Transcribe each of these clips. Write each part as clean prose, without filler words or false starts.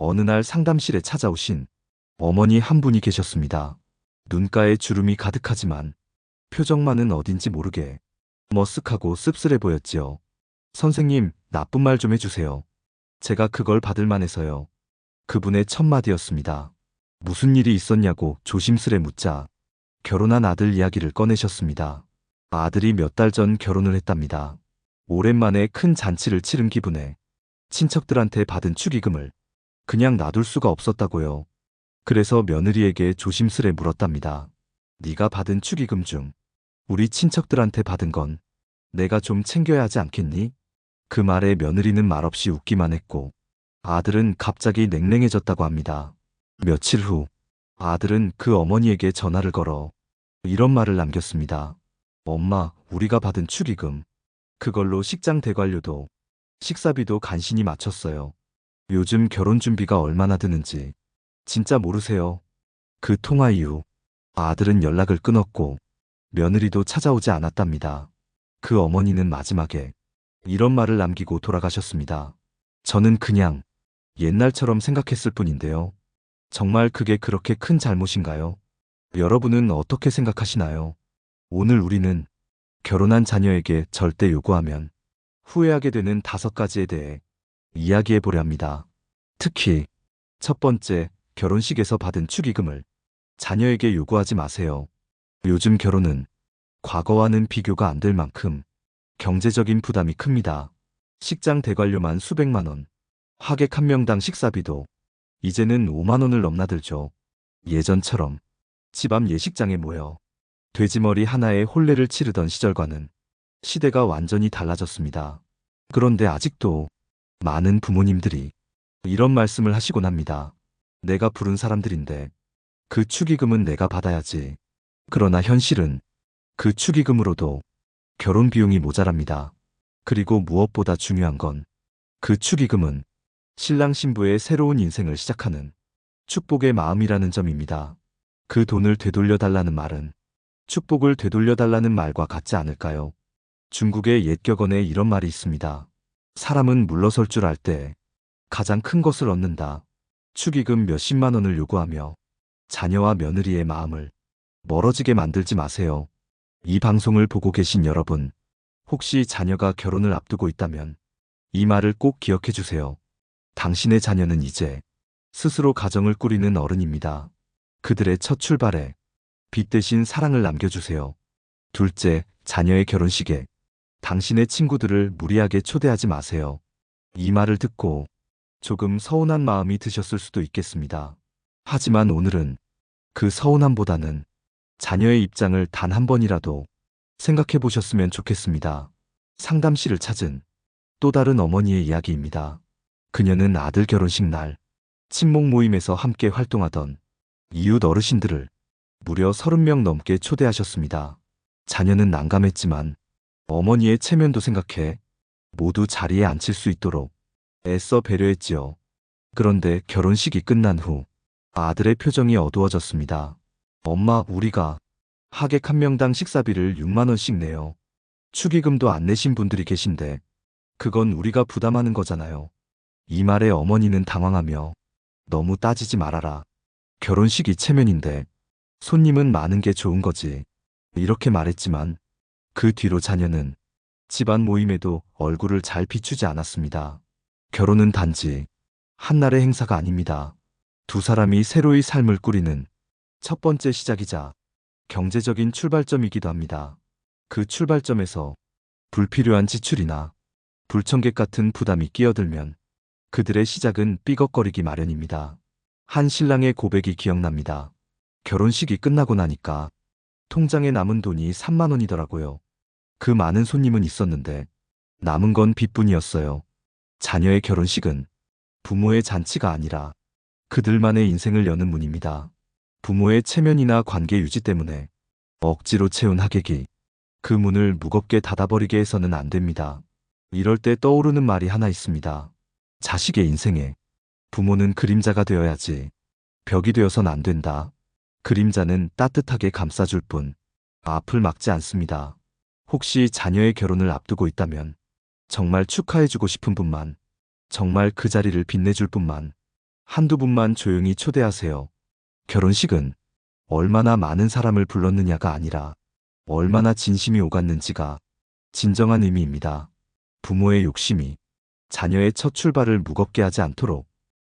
어느 날 상담실에 찾아오신 어머니 한 분이 계셨습니다. 눈가에 주름이 가득하지만 표정만은 어딘지 모르게 머쓱하고 씁쓸해 보였지요. 선생님, 나쁜 말 좀 해주세요. 제가 그걸 받을 만해서요. 그분의 첫 마디였습니다. 무슨 일이 있었냐고 조심스레 묻자 결혼한 아들 이야기를 꺼내셨습니다. 아들이 몇 달 전 결혼을 했답니다. 오랜만에 큰 잔치를 치른 기분에 친척들한테 받은 축의금을 그냥 놔둘 수가 없었다고요. 그래서 며느리에게 조심스레 물었답니다. 네가 받은 축의금 중 우리 친척들한테 받은 건 내가 좀 챙겨야 하지 않겠니? 그 말에 며느리는 말없이 웃기만 했고 아들은 갑자기 냉랭해졌다고 합니다. 며칠 후 아들은 그 어머니에게 전화를 걸어 이런 말을 남겼습니다. 엄마, 우리가 받은 축의금 그걸로 식장 대관료도 식사비도 간신히 마쳤어요. 요즘 결혼 준비가 얼마나 드는지 진짜 모르세요. 그 통화 이후 아들은 연락을 끊었고 며느리도 찾아오지 않았답니다. 그 어머니는 마지막에 이런 말을 남기고 돌아가셨습니다. 저는 그냥 옛날처럼 생각했을 뿐인데요. 정말 그게 그렇게 큰 잘못인가요? 여러분은 어떻게 생각하시나요? 오늘 우리는 결혼한 자녀에게 절대 요구하면 후회하게 되는 5가지에 대해 이야기해 보려 합니다. 특히 첫 번째, 결혼식에서 받은 축의금을 자녀에게 요구하지 마세요. 요즘 결혼은 과거와는 비교가 안 될 만큼 경제적인 부담이 큽니다. 식장 대관료만 수백만 원, 하객 한 명당 식사비도 이제는 5만 원을 넘나들죠. 예전처럼 집 앞 예식장에 모여 돼지머리 하나에 혼례를 치르던 시절과는 시대가 완전히 달라졌습니다. 그런데 아직도 많은 부모님들이 이런 말씀을 하시곤 합니다. 내가 부른 사람들인데 그 축의금은 내가 받아야지. 그러나 현실은 그 축의금으로도 결혼 비용이 모자랍니다. 그리고 무엇보다 중요한 건 그 축의금은 신랑 신부의 새로운 인생을 시작하는 축복의 마음이라는 점입니다. 그 돈을 되돌려달라는 말은 축복을 되돌려달라는 말과 같지 않을까요? 중국의 옛 격언에 이런 말이 있습니다. 사람은 물러설 줄 알 때 가장 큰 것을 얻는다. 축의금 몇십만 원을 요구하며 자녀와 며느리의 마음을 멀어지게 만들지 마세요. 이 방송을 보고 계신 여러분, 혹시 자녀가 결혼을 앞두고 있다면 이 말을 꼭 기억해 주세요. 당신의 자녀는 이제 스스로 가정을 꾸리는 어른입니다. 그들의 첫 출발에 빛 대신 사랑을 남겨주세요. 둘째, 자녀의 결혼식에 당신의 친구들을 무리하게 초대하지 마세요. 이 말을 듣고 조금 서운한 마음이 드셨을 수도 있겠습니다. 하지만 오늘은 그 서운함보다는 자녀의 입장을 단 한 번이라도 생각해 보셨으면 좋겠습니다. 상담실을 찾은 또 다른 어머니의 이야기입니다. 그녀는 아들 결혼식 날 친목 모임에서 함께 활동하던 이웃 어르신들을 무려 30명 넘게 초대하셨습니다. 자녀는 난감했지만 어머니의 체면도 생각해 모두 자리에 앉힐 수 있도록 애써 배려했지요. 그런데 결혼식이 끝난 후 아들의 표정이 어두워졌습니다. 엄마, 우리가 하객 한 명당 식사비를 6만 원씩 내요. 축의금도 안 내신 분들이 계신데 그건 우리가 부담하는 거잖아요. 이 말에 어머니는 당황하며 너무 따지지 말아라. 결혼식이 체면인데 손님은 많은 게 좋은 거지. 이렇게 말했지만 그 뒤로 자녀는 집안 모임에도 얼굴을 잘 비추지 않았습니다. 결혼은 단지 한날의 행사가 아닙니다. 두 사람이 새로이 삶을 꾸리는 첫 번째 시작이자 경제적인 출발점이기도 합니다. 그 출발점에서 불필요한 지출이나 불청객 같은 부담이 끼어들면 그들의 시작은 삐걱거리기 마련입니다. 한 신랑의 고백이 기억납니다. 결혼식이 끝나고 나니까 통장에 남은 돈이 3만 원이더라고요. 그 많은 손님은 있었는데 남은 건 빚뿐이었어요. 자녀의 결혼식은 부모의 잔치가 아니라 그들만의 인생을 여는 문입니다. 부모의 체면이나 관계 유지 때문에 억지로 채운 하객이 그 문을 무겁게 닫아버리게 해서는 안 됩니다. 이럴 때 떠오르는 말이 하나 있습니다. 자식의 인생에 부모는 그림자가 되어야지 벽이 되어선 안 된다. 그림자는 따뜻하게 감싸줄 뿐 앞을 막지 않습니다. 혹시 자녀의 결혼을 앞두고 있다면 정말 축하해주고 싶은 분만, 정말 그 자리를 빛내줄 분만 한두 분만 조용히 초대하세요. 결혼식은 얼마나 많은 사람을 불렀느냐가 아니라 얼마나 진심이 오갔는지가 진정한 의미입니다. 부모의 욕심이 자녀의 첫 출발을 무겁게 하지 않도록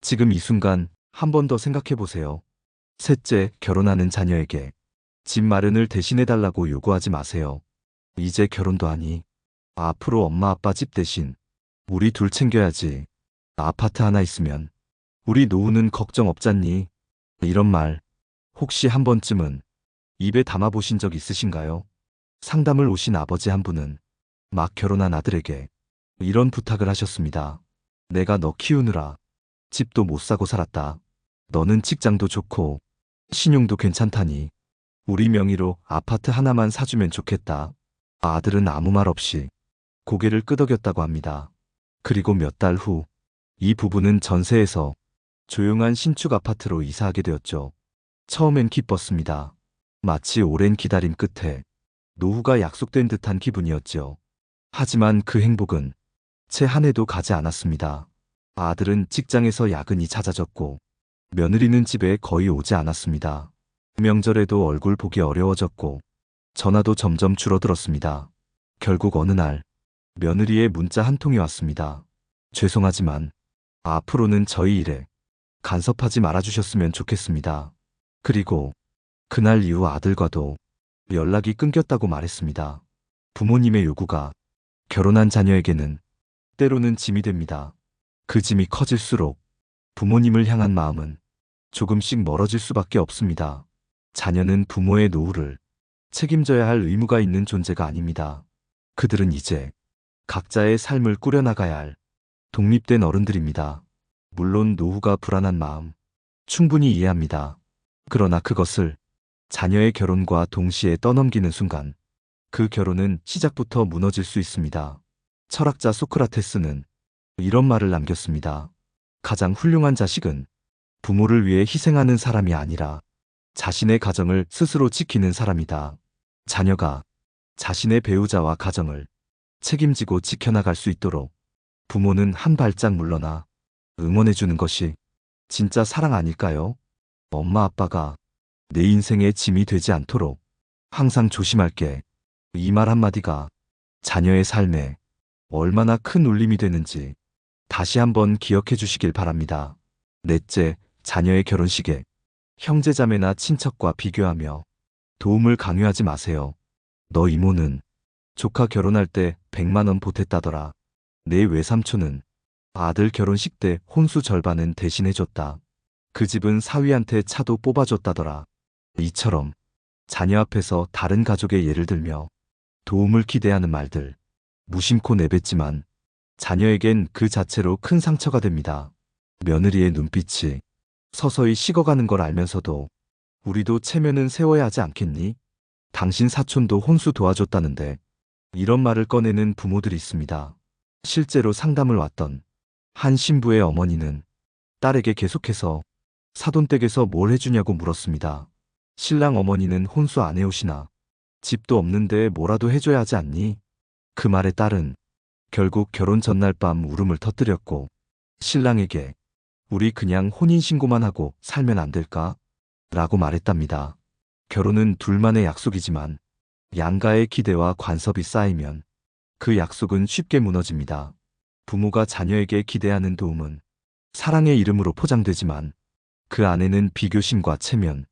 지금 이 순간 한 번 더 생각해 보세요. 셋째, 결혼하는 자녀에게 집 마련을 대신해달라고 요구하지 마세요. 이제 결혼도 하니 앞으로 엄마 아빠 집 대신 우리 둘 챙겨야지. 아파트 하나 있으면 우리 노후는 걱정 없잖니. 이런 말 혹시 한 번쯤은 입에 담아보신 적 있으신가요? 상담을 오신 아버지 한 분은 막 결혼한 아들에게 이런 부탁을 하셨습니다. 내가 너 키우느라 집도 못 사고 살았다. 너는 직장도 좋고 신용도 괜찮다니 우리 명의로 아파트 하나만 사주면 좋겠다. 아들은 아무 말 없이 고개를 끄덕였다고 합니다. 그리고 몇 달 후 이 부부는 전세에서 조용한 신축 아파트로 이사하게 되었죠. 처음엔 기뻤습니다. 마치 오랜 기다림 끝에 노후가 약속된 듯한 기분이었죠. 하지만 그 행복은 채 한 해도 가지 않았습니다. 아들은 직장에서 야근이 잦아졌고 며느리는 집에 거의 오지 않았습니다. 명절에도 얼굴 보기 어려워졌고 전화도 점점 줄어들었습니다. 결국 어느 날 며느리의 문자 한 통이 왔습니다. 죄송하지만 앞으로는 저희 일에 간섭하지 말아주셨으면 좋겠습니다. 그리고 그날 이후 아들과도 연락이 끊겼다고 말했습니다. 부모님의 요구가 결혼한 자녀에게는 때로는 짐이 됩니다. 그 짐이 커질수록 부모님을 향한 마음은 조금씩 멀어질 수밖에 없습니다. 자녀는 부모의 노후를 책임져야 할 의무가 있는 존재가 아닙니다. 그들은 이제 각자의 삶을 꾸려나가야 할 독립된 어른들입니다. 물론 노후가 불안한 마음 충분히 이해합니다. 그러나 그것을 자녀의 결혼과 동시에 떠넘기는 순간 그 결혼은 시작부터 무너질 수 있습니다. 철학자 소크라테스는 이런 말을 남겼습니다. 가장 훌륭한 자식은 부모를 위해 희생하는 사람이 아니라 자신의 가정을 스스로 지키는 사람이다. 자녀가 자신의 배우자와 가정을 책임지고 지켜나갈 수 있도록 부모는 한 발짝 물러나 응원해주는 것이 진짜 사랑 아닐까요? 엄마 아빠가 내 인생의 짐이 되지 않도록 항상 조심할게. 이 말 한마디가 자녀의 삶에 얼마나 큰 울림이 되는지 다시 한번 기억해 주시길 바랍니다. 넷째, 자녀의 결혼식에 형제자매나 친척과 비교하며 도움을 강요하지 마세요. 너 이모는 조카 결혼할 때 100만 원 보탰다더라. 내 외삼촌은 아들 결혼식 때 혼수 절반은 대신해줬다. 그 집은 사위한테 차도 뽑아줬다더라. 이처럼 자녀 앞에서 다른 가족의 예를 들며 도움을 기대하는 말들 무심코 내뱉지만 자녀에겐 그 자체로 큰 상처가 됩니다. 며느리의 눈빛이 서서히 식어가는 걸 알면서도 우리도 체면은 세워야 하지 않겠니? 당신 사촌도 혼수 도와줬다는데 이런 말을 꺼내는 부모들이 있습니다. 실제로 상담을 왔던 한 신부의 어머니는 딸에게 계속해서 사돈댁에서 뭘 해주냐고 물었습니다. 신랑 어머니는 혼수 안 해오시나? 집도 없는데 뭐라도 해줘야 하지 않니? 그 말에 딸은 결국 결혼 전날 밤 울음을 터뜨렸고 신랑에게 우리 그냥 혼인신고만 하고 살면 안 될까? 라고 말했답니다. 결혼은 둘만의 약속이지만 양가의 기대와 관섭이 쌓이면 그 약속은 쉽게 무너집니다. 부모가 자녀에게 기대하는 도움은 사랑의 이름으로 포장되지만 그 안에는 비교심과 체면,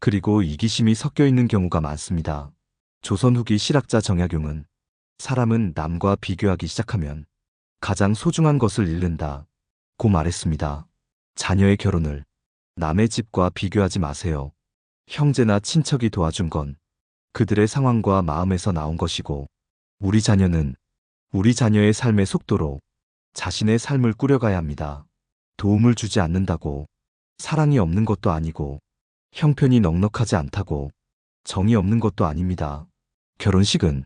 그리고 이기심이 섞여 있는 경우가 많습니다. 조선 후기 실학자 정약용은 사람은 남과 비교하기 시작하면 가장 소중한 것을 잃는다 고 말했습니다. 자녀의 결혼을 남의 집과 비교하지 마세요. 형제나 친척이 도와준 건 그들의 상황과 마음에서 나온 것이고 우리 자녀는 우리 자녀의 삶의 속도로 자신의 삶을 꾸려가야 합니다. 도움을 주지 않는다고 사랑이 없는 것도 아니고 형편이 넉넉하지 않다고 정이 없는 것도 아닙니다. 결혼식은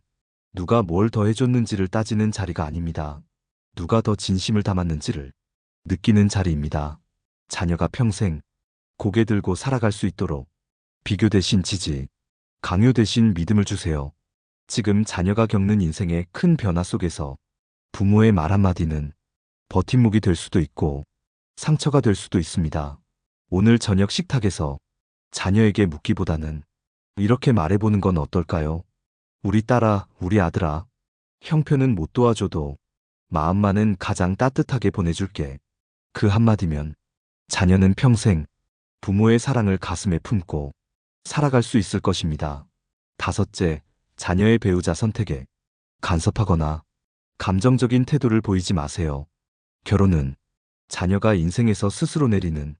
누가 뭘 더 해줬는지를 따지는 자리가 아닙니다. 누가 더 진심을 담았는지를 느끼는 자리입니다. 자녀가 평생 고개 들고 살아갈 수 있도록 비교 대신 지지, 강요 대신 믿음을 주세요. 지금 자녀가 겪는 인생의 큰 변화 속에서 부모의 말 한마디는 버팀목이 될 수도 있고 상처가 될 수도 있습니다. 오늘 저녁 식탁에서 자녀에게 묻기보다는 이렇게 말해보는 건 어떨까요? 우리 딸아, 우리 아들아, 형편은 못 도와줘도 마음만은 가장 따뜻하게 보내줄게. 그 한마디면 자녀는 평생 부모의 사랑을 가슴에 품고 살아갈 수 있을 것입니다. 다섯째, 자녀의 배우자 선택에 간섭하거나 감정적인 태도를 보이지 마세요. 결혼은 자녀가 인생에서 스스로 내리는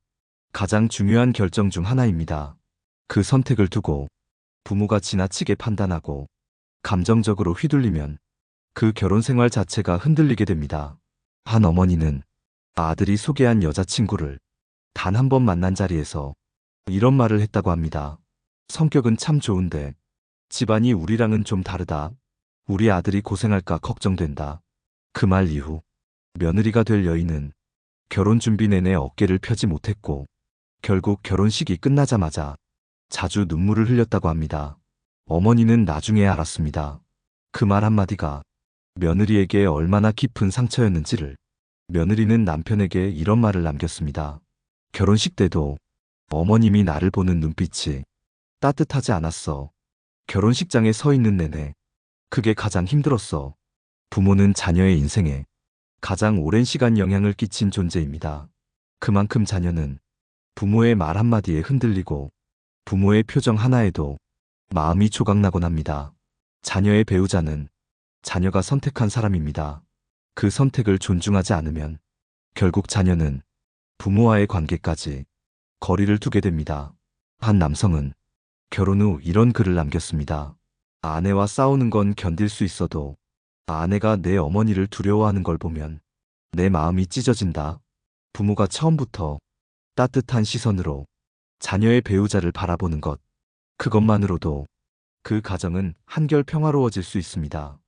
가장 중요한 결정 중 하나입니다. 그 선택을 두고 부모가 지나치게 판단하고 감정적으로 휘둘리면 그 결혼 생활 자체가 흔들리게 됩니다. 한 어머니는 아들이 소개한 여자친구를 단 한 번 만난 자리에서 이런 말을 했다고 합니다. 성격은 참 좋은데 집안이 우리랑은 좀 다르다. 우리 아들이 고생할까 걱정된다. 그 말 이후 며느리가 될 여인은 결혼 준비 내내 어깨를 펴지 못했고 결국 결혼식이 끝나자마자 자주 눈물을 흘렸다고 합니다. 어머니는 나중에 알았습니다. 그 말 한마디가 며느리에게 얼마나 깊은 상처였는지를. 며느리는 남편에게 이런 말을 남겼습니다. 결혼식 때도 어머님이 나를 보는 눈빛이 따뜻하지 않았어. 결혼식장에 서 있는 내내 그게 가장 힘들었어. 부모는 자녀의 인생에 가장 오랜 시간 영향을 끼친 존재입니다. 그만큼 자녀는 부모의 말 한마디에 흔들리고 부모의 표정 하나에도 마음이 조각나곤 합니다. 자녀의 배우자는 자녀가 선택한 사람입니다. 그 선택을 존중하지 않으면 결국 자녀는 부모와의 관계까지 거리를 두게 됩니다. 한 남성은 결혼 후 이런 글을 남겼습니다. 아내와 싸우는 건 견딜 수 있어도 아내가 내 어머니를 두려워하는 걸 보면 내 마음이 찢어진다. 부모가 처음부터 따뜻한 시선으로 자녀의 배우자를 바라보는 것, 그것만으로도 그 가정은 한결 평화로워질 수 있습니다.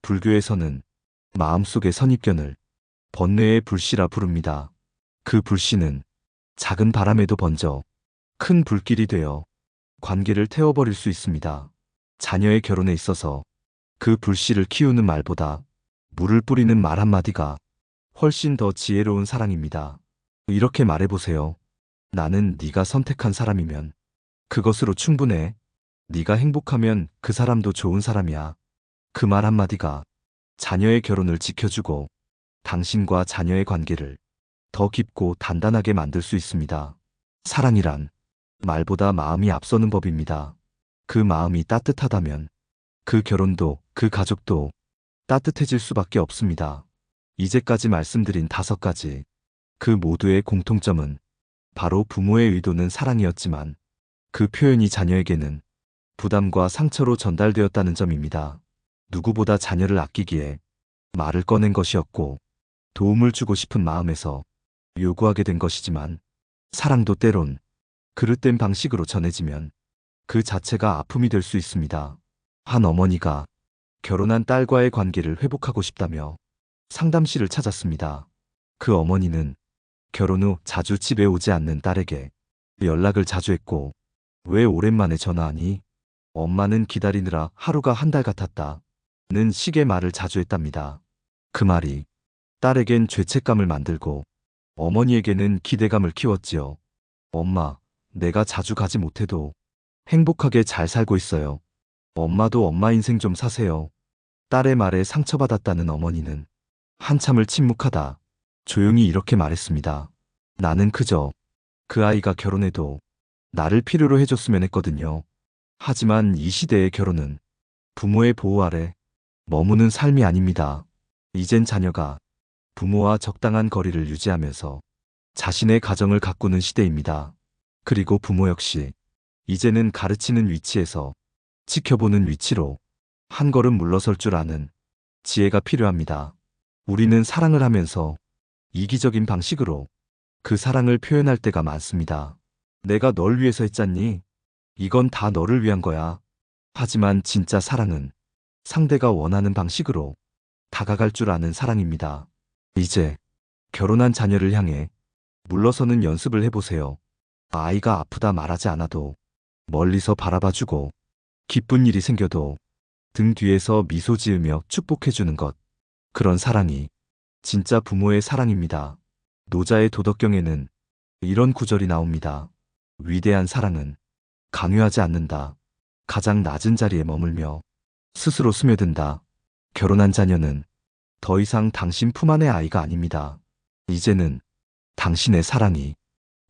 불교에서는 마음속의 선입견을 번뇌의 불씨라 부릅니다. 그 불씨는 작은 바람에도 번져 큰 불길이 되어 관계를 태워버릴 수 있습니다. 자녀의 결혼에 있어서 그 불씨를 키우는 말보다 물을 뿌리는 말 한마디가 훨씬 더 지혜로운 사랑입니다. 이렇게 말해보세요. 나는 네가 선택한 사람이면 그것으로 충분해. 네가 행복하면 그 사람도 좋은 사람이야. 그 말 한마디가 자녀의 결혼을 지켜주고 당신과 자녀의 관계를 더 깊고 단단하게 만들 수 있습니다. 사랑이란 말보다 마음이 앞서는 법입니다. 그 마음이 따뜻하다면 그 결혼도 그 가족도 따뜻해질 수밖에 없습니다. 이제까지 말씀드린 5가지, 그 모두의 공통점은 바로 부모의 의도는 사랑이었지만 그 표현이 자녀에게는 부담과 상처로 전달되었다는 점입니다. 누구보다 자녀를 아끼기에 말을 꺼낸 것이었고 도움을 주고 싶은 마음에서 요구하게 된 것이지만 사랑도 때론 그릇된 방식으로 전해지면 그 자체가 아픔이 될 수 있습니다. 한 어머니가 결혼한 딸과의 관계를 회복하고 싶다며 상담실을 찾았습니다. 그 어머니는 결혼 후 자주 집에 오지 않는 딸에게 연락을 자주 했고 왜 오랜만에 전화하니? 엄마는 기다리느라 하루가 한 달 같았다. 는 식의 말을 자주 했답니다. 그 말이 딸에겐 죄책감을 만들고 어머니에게는 기대감을 키웠지요. 엄마, 내가 자주 가지 못해도 행복하게 잘 살고 있어요. 엄마도 엄마 인생 좀 사세요. 딸의 말에 상처받았다는 어머니는 한참을 침묵하다 조용히 이렇게 말했습니다. 나는 그저 그 아이가 결혼해도 나를 필요로 해줬으면 했거든요. 하지만 이 시대의 결혼은 부모의 보호 아래 머무는 삶이 아닙니다. 이젠 자녀가 부모와 적당한 거리를 유지하면서 자신의 가정을 가꾸는 시대입니다. 그리고 부모 역시 이제는 가르치는 위치에서 지켜보는 위치로 한 걸음 물러설 줄 아는 지혜가 필요합니다. 우리는 사랑을 하면서 이기적인 방식으로 그 사랑을 표현할 때가 많습니다. 내가 널 위해서 했잖니? 이건 다 너를 위한 거야. 하지만 진짜 사랑은 상대가 원하는 방식으로 다가갈 줄 아는 사랑입니다. 이제 결혼한 자녀를 향해 물러서는 연습을 해보세요. 아이가 아프다 말하지 않아도 멀리서 바라봐주고 기쁜 일이 생겨도 등 뒤에서 미소 지으며 축복해주는 것. 그런 사랑이 진짜 부모의 사랑입니다. 노자의 도덕경에는 이런 구절이 나옵니다. 위대한 사랑은 강요하지 않는다. 가장 낮은 자리에 머물며 스스로 스며든다. 결혼한 자녀는 더 이상 당신 품 안의 아이가 아닙니다. 이제는 당신의 사랑이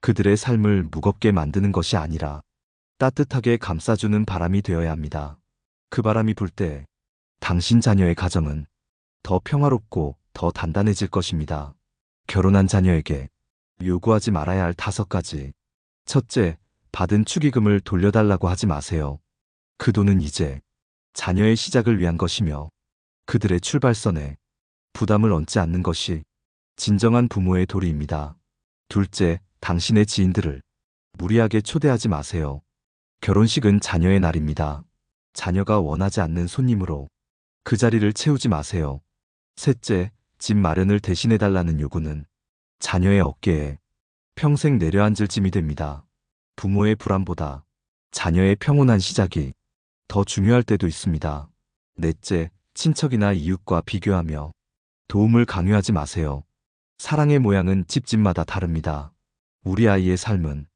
그들의 삶을 무겁게 만드는 것이 아니라 따뜻하게 감싸주는 바람이 되어야 합니다. 그 바람이 불 때 당신 자녀의 가정은 더 평화롭고 더 단단해질 것입니다. 결혼한 자녀에게 요구하지 말아야 할 5가지. 첫째, 받은 축의금을 돌려달라고 하지 마세요. 그 돈은 이제 자녀의 시작을 위한 것이며 그들의 출발선에 부담을 얹지 않는 것이 진정한 부모의 도리입니다. 둘째, 당신의 지인들을 무리하게 초대하지 마세요. 결혼식은 자녀의 날입니다. 자녀가 원하지 않는 손님으로 그 자리를 채우지 마세요. 셋째, 집 마련을 대신해달라는 요구는 자녀의 어깨에 평생 내려앉을 짐이 됩니다. 부모의 불안보다 자녀의 평온한 시작이 더 중요할 때도 있습니다. 넷째, 친척이나 이웃과 비교하며 도움을 강요하지 마세요. 사랑의 모양은 집집마다 다릅니다. 우리 아이의 삶은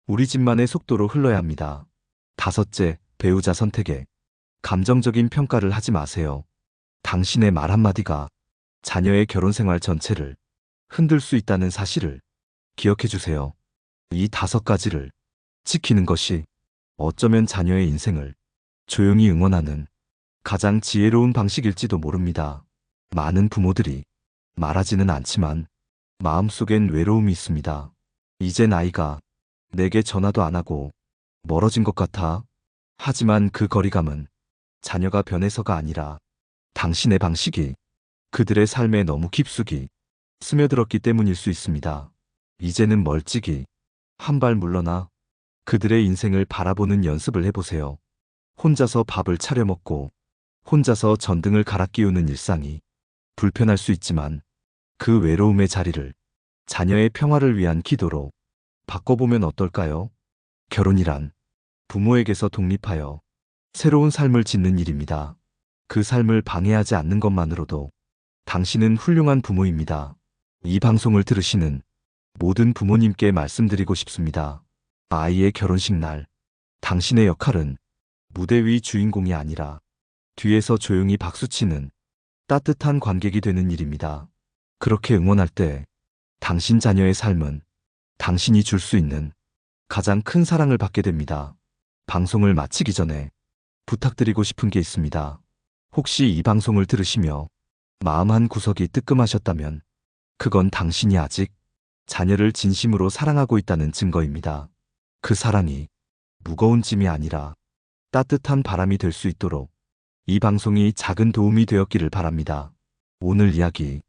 우리 집만의 속도로 흘러야 합니다. 다섯째, 배우자 선택에 감정적인 평가를 하지 마세요. 당신의 말 한마디가 자녀의 결혼 생활 전체를 흔들 수 있다는 사실을 기억해 주세요. 이 5가지를 지키는 것이 어쩌면 자녀의 인생을 조용히 응원하는 가장 지혜로운 방식일지도 모릅니다. 많은 부모들이 말하지는 않지만 마음속엔 외로움이 있습니다. 이젠 아이가 내게 전화도 안 하고 멀어진 것 같아. 하지만 그 거리감은 자녀가 변해서가 아니라 당신의 방식이 그들의 삶에 너무 깊숙이 스며들었기 때문일 수 있습니다. 이제는 멀찍이 한 발 물러나 그들의 인생을 바라보는 연습을 해보세요. 혼자서 밥을 차려 먹고 혼자서 전등을 갈아 끼우는 일상이 불편할 수 있지만 그 외로움의 자리를 자녀의 평화를 위한 기도로 바꿔보면 어떨까요? 결혼이란 부모에게서 독립하여 새로운 삶을 짓는 일입니다. 그 삶을 방해하지 않는 것만으로도 당신은 훌륭한 부모입니다. 이 방송을 들으시는 모든 부모님께 말씀드리고 싶습니다. 아이의 결혼식 날, 당신의 역할은 무대 위 주인공이 아니라 뒤에서 조용히 박수치는 따뜻한 관객이 되는 일입니다. 그렇게 응원할 때 당신 자녀의 삶은 당신이 줄 수 있는 가장 큰 사랑을 받게 됩니다. 방송을 마치기 전에 부탁드리고 싶은 게 있습니다. 혹시 이 방송을 들으시며 마음 한 구석이 뜨끔하셨다면 그건 당신이 아직 자녀를 진심으로 사랑하고 있다는 증거입니다. 그 사랑이 무거운 짐이 아니라 따뜻한 바람이 될 수 있도록 이 방송이 작은 도움이 되었기를 바랍니다. 오늘 이야기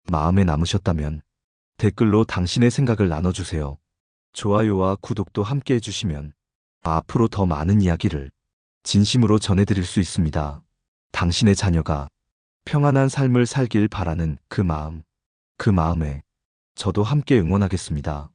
마음에 남으셨다면 댓글로 당신의 생각을 나눠주세요. 좋아요와 구독도 함께 해주시면 앞으로 더 많은 이야기를 진심으로 전해드릴 수 있습니다. 당신의 자녀가 평안한 삶을 살길 바라는 그 마음에 저도 함께 응원하겠습니다.